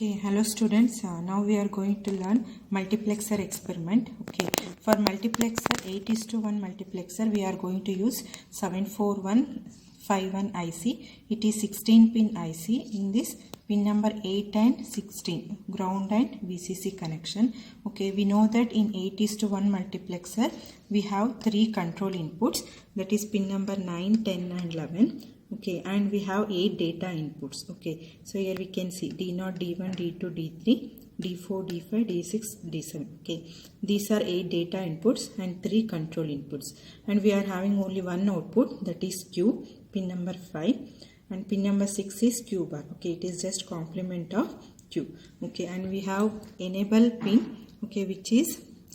Okay, hello students. Now we are going to learn multiplexer experiment. Okay, for multiplexer 8:1 multiplexer, we are going to use 74151 IC. It is 16 pin IC. In this pin number 8 and 16, ground and VCC connection. Okay, we know that in 8:1 multiplexer, we have 3 control inputs. That is pin number 9, 10 and 11. Okay, and we have 8 data inputs. Okay, so here we can see D0, D1, D2, D3, D4, D5, D6, D7. Okay, these are 8 data inputs and 3 control inputs, and we are having only one output, that is Q, pin number 5, and pin number 6 is Q bar. Okay, it is just complement of Q. Okay, and we have enable pin, okay, which is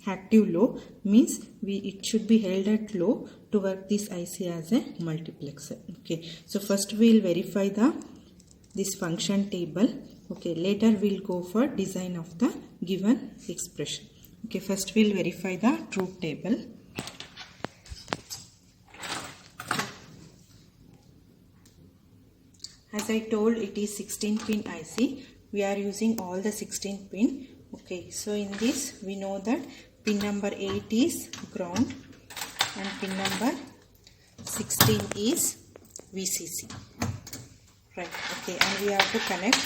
active low, means it should be held at low to work this IC as a multiplexer. Okay, so first we will verify this function table. Okay, later we will go for design of the given expression. Okay, first we will verify the truth table. As I told, it is 16 pin IC. We are using all the 16 pin. Okay, so in this we know that pin number 8 is ground and pin number 16 is VCC. Right, okay, and we have to connect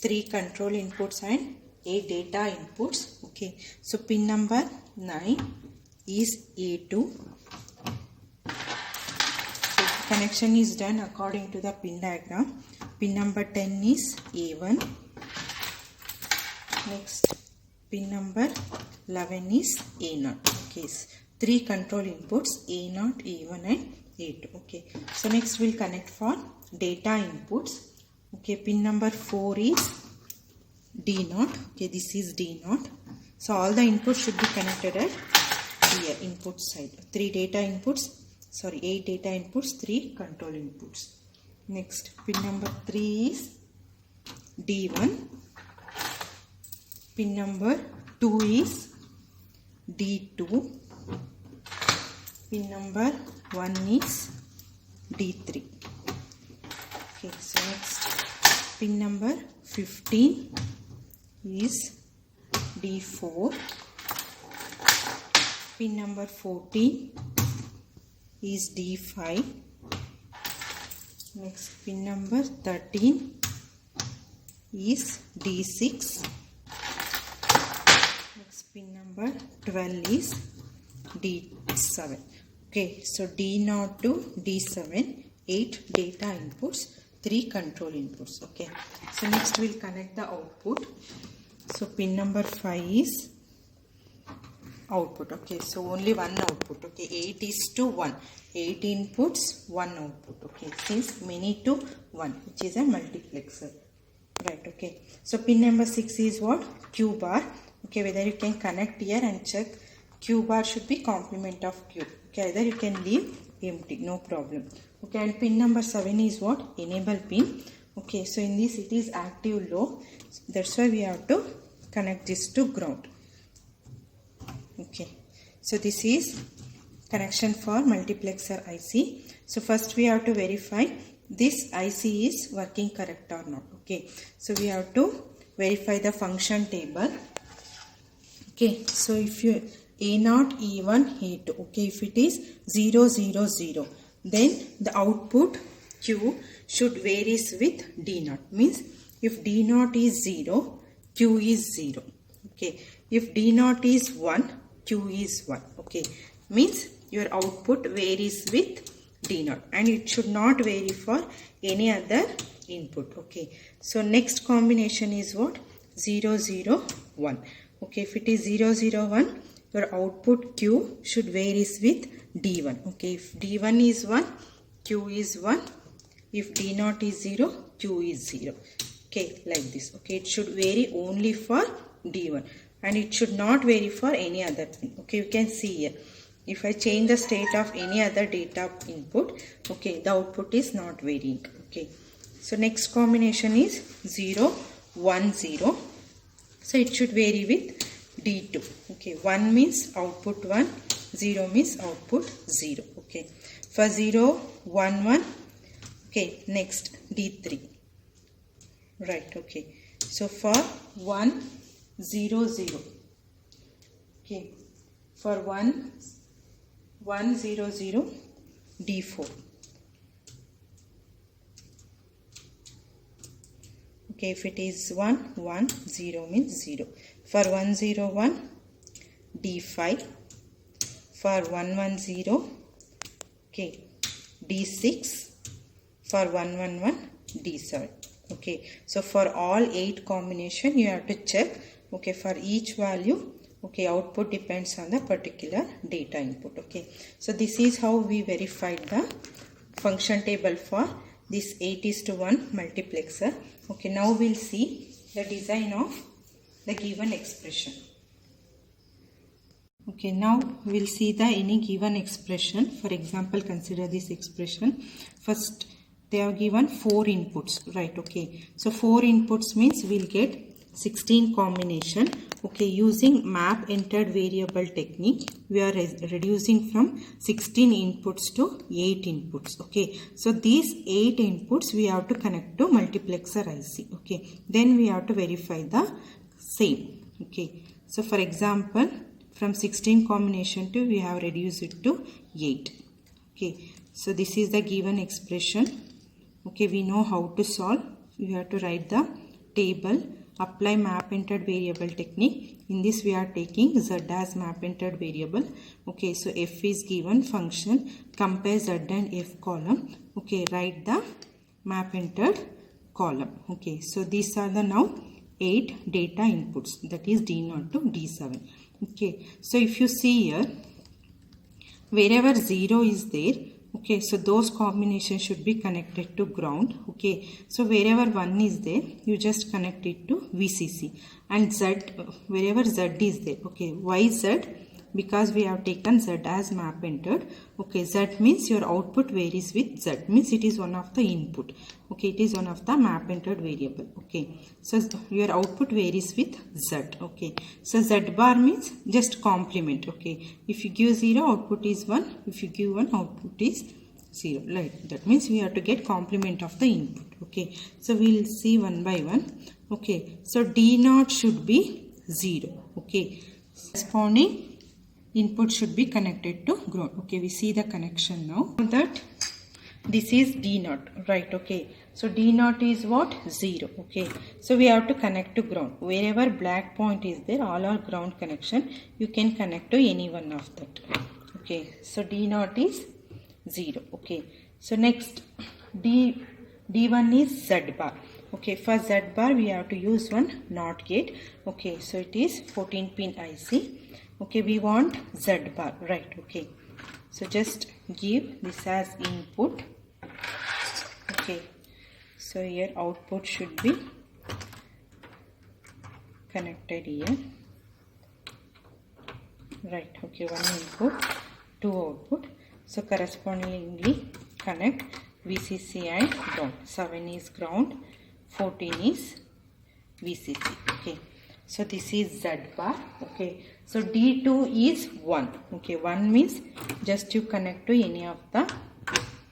3 control inputs and 8 data inputs. Okay, so pin number 9 is A2. So connection is done according to the pin diagram. Pin number 10 is A1. Next, pin number 11 is A0. Okay, 3 control inputs, A0, A1 and A2. Okay, so next we'll connect for data inputs. Okay, pin number 4 is D0. Okay, this is D0. So all the inputs should be connected at here, input side. 8 data inputs, 3 control inputs. Next, pin number 3 is D1. Pin number 2 is D2. Pin number 1 is D3. Okay, so next pin number 15 is D4. Pin number 14 is D5. Next, pin number 13 is D6. Pin number 12 is D7. Okay, so D0 to D7, 8 data inputs, 3 control inputs. Okay, so next we'll connect the output. So pin number 5 is output. Okay, so only one output. Okay, 8:1, 8 inputs, 1 output. Okay, since many to 1, which is a multiplexer. Right, okay. So pin number 6 is what? Q bar. Okay, whether you can connect here and check, Q bar should be complement of Q. Okay, either you can leave empty, no problem. Okay, and pin number 7 is what? Enable pin. Okay, so in this it is active low. That's why we have to connect this to ground. Okay, so this is connection for multiplexer IC. So first we have to verify this IC is working correct or not. Okay, so we have to verify the function table. Okay, so if you A0, E1, A2, okay, if it is 0, 0, 0, then the output Q should varies with D0. Means if D0 is 0, Q is 0. Okay, if D0 is 1, Q is 1. Okay, means your output varies with D0 and it should not vary for any other input. Okay, so next combination is what? 0, 0, 1. Okay, if it is 0, 0, 1, your output Q should varies with D1. Okay, if D1 is 1, Q is 1. If D0 is 0, Q is 0. Okay, like this. Okay, it should vary only for D1 and it should not vary for any other thing. Okay, you can see here. If I change the state of any other data input, okay, the output is not varying. Okay, so next combination is 0, 1, 0. So it should vary with D2. Okay, 1 means output 1, 0 means output 0. Okay, for 0, 1, 1. Okay, next D3. Right, okay. So for 1 0 0, okay, for 1 1 0 0 D4. Okay, if it is 1 1 0 means 0. For 1 0 1 D5. For 1 1 0, okay, D6. For 1 1 1 D7. Okay, so for all 8 combination you have to check. Okay, for each value, okay, output depends on the particular data input. Okay, so this is how we verified the function table for this 8:1 multiplexer. Okay, now we'll see the design of the given expression. Okay, now we'll see the any given expression. For example, consider this expression. First, they have given 4 inputs, right? Okay, so 4 inputs means we'll get 16 combination. Okay, using map entered variable technique, we are reducing from 16 inputs to 8 inputs. Okay, so these 8 inputs we have to connect to multiplexer IC. Okay, then we have to verify the same. Okay, so for example, from 16 combination to we have reduced it to 8. Okay, so this is the given expression. Okay, we know how to solve. We have to write the table, apply map entered variable technique. In this we are taking z as map entered variable. Okay, so f is given, function compare z and f column. Okay, write the map entered column. Okay, so these are the now 8 data inputs, that is D0 to D7. Okay, so if you see here, wherever 0 is there, okay, so those combinations should be connected to ground. Okay, so wherever 1 is there, you just connect it to VCC, and Z, wherever Z is there. Okay, why Z? Because we have taken Z as map entered. Okay, Z means your output varies with Z, means it is one of the input. Okay, it is one of the map entered variable. Okay, so your output varies with Z. Okay, so Z bar means just complement. Okay, if you give 0, output is 1. If you give 1, output is 0. Right, that means we have to get complement of the input. Okay, so we will see one by one. Okay, so D0 should be 0. Okay, corresponding input should be connected to ground. Okay, we see the connection now. That this is D0, right? Okay, so D0 is what? 0. Okay, so we have to connect to ground. Wherever black point is there, all are ground connection. You can connect to any one of that. Okay, so D0 is 0. Okay, so next D1 is Z bar. Okay, for Z bar we have to use one NOT gate. Okay, so it is 14 pin IC. Okay, we want Z bar, right? Okay, so just give this as input. Okay, so here output should be connected here, right? Okay, one input, 2 output. So correspondingly connect VCC and ground. 7 is ground, 14 is VCC. Okay, so this is Z bar. Okay, so D2 is 1. Okay, 1 means just you connect to any of the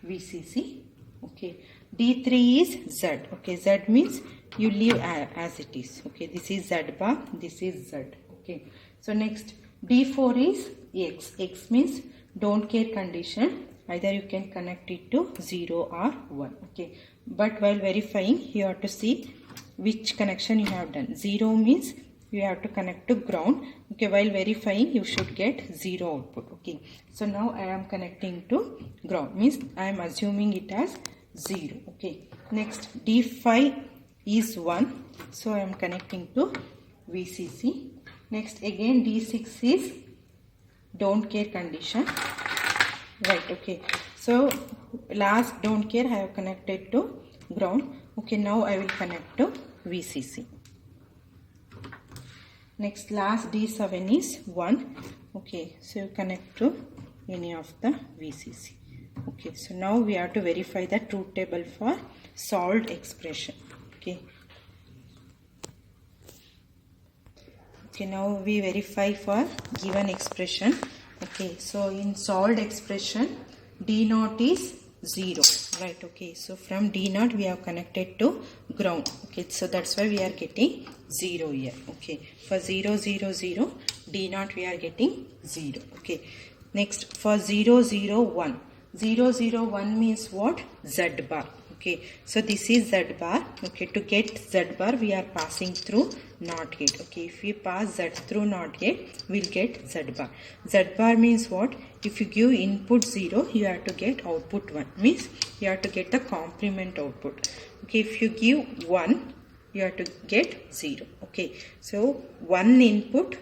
VCC. Okay, D3 is Z. Okay, Z means you leave as it is. Okay, this is Z bar, this is Z. Okay, so next D4 is X. X means don't care condition. Either you can connect it to 0 or 1. Okay, but while verifying you have to see which connection you have done. 0 means you have to connect to ground. Okay, while verifying you should get 0 output. Okay, so now I am connecting to ground, means I am assuming it as 0. Okay, next D5 is 1, so I am connecting to VCC. Next again D6 is don't care condition, right? Okay, so last don't care I have connected to ground. Okay, now I will connect to VCC. Next last D7 is 1. Okay, so you connect to any of the VCC. Okay, so now we have to verify the truth table for solved expression. Okay, okay, now we verify for given expression. Okay, so in solved expression D0 is 0, right? Okay, so from D0 we have connected to ground. Okay, so that's why we are getting 0 here. Okay, for 0 0 0 D0 we are getting 0. Okay, next for 0 0 1, 0 0 1 means what? Z bar. Okay, so this is Z bar. Okay, to get Z bar we are passing through NOT gate. Okay, if we pass Z through NOT gate, we'll get Z bar. Z bar means what? If you give input 0, you have to get output 1. Means you have to get the complement output. Okay, if you give 1, you have to get 0. Okay, so 1 input,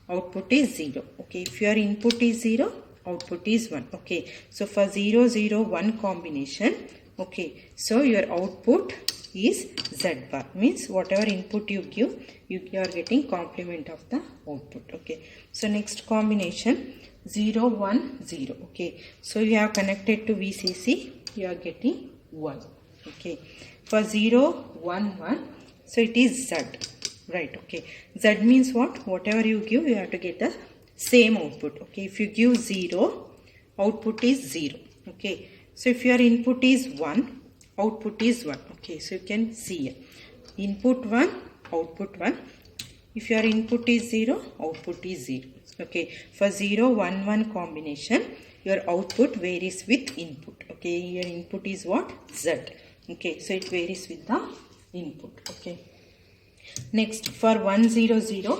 output is 0. Okay, if your input is 0, output is 1. Okay, so for 0 0 1 combination, okay, so your output is Z bar. Means whatever input you give, you are getting complement of the output. Okay, so next combination 0 1 0. Okay, so you have connected to VCC, you are getting 1. Okay, for 0 1 1, so it is Z, right? Okay, Z means what? Whatever you give, you have to get the same output. Okay, if you give 0, output is 0. Okay, so if your input is 1, output is 1. Okay, so you can see here, input 1, output 1. If your input is 0, output is 0. Okay, for 0 1 1 combination, your output varies with input. Okay, your input is what? Z. Okay, so it varies with the input. Okay, next for 1 0 0.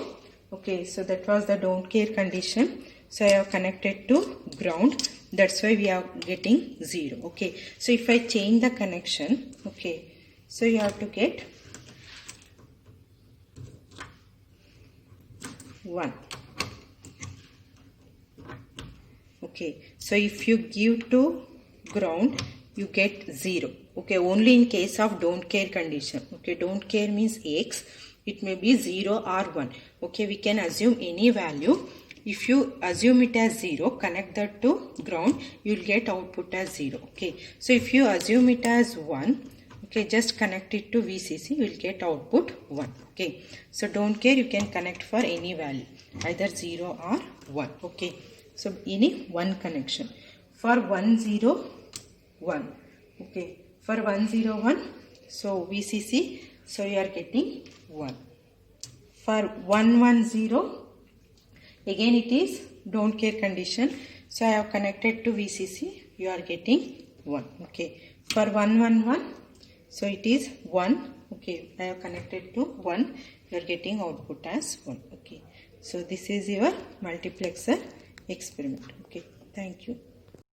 Okay, so that was the don't care condition. So I have connected to ground. That's why we are getting 0. Okay, so if I change the connection, okay, so you have to get 1. Okay, so if you give to ground, you get 0. Okay, only in case of don't care condition. Okay, don't care means X, it may be 0 or 1. Okay, we can assume any value. If you assume it as 0, connect that to ground, you will get output as 0. Okay, so if you assume it as 1, okay, just connect it to VCC, you will get output 1. Okay, so don't care, you can connect for any value, either 0 or 1. Okay, so any one connection. For 1 0 1, okay, for 1 0 1, so VCC, so you are getting 1. For 1 1 0, again it is don't care condition, so I have connected to VCC, you are getting 1. Okay, for 1 1 1, so it is 1. Okay, I have connected to 1, you are getting output as 1. Okay, so this is your multiplexer experiment. Okay, thank you.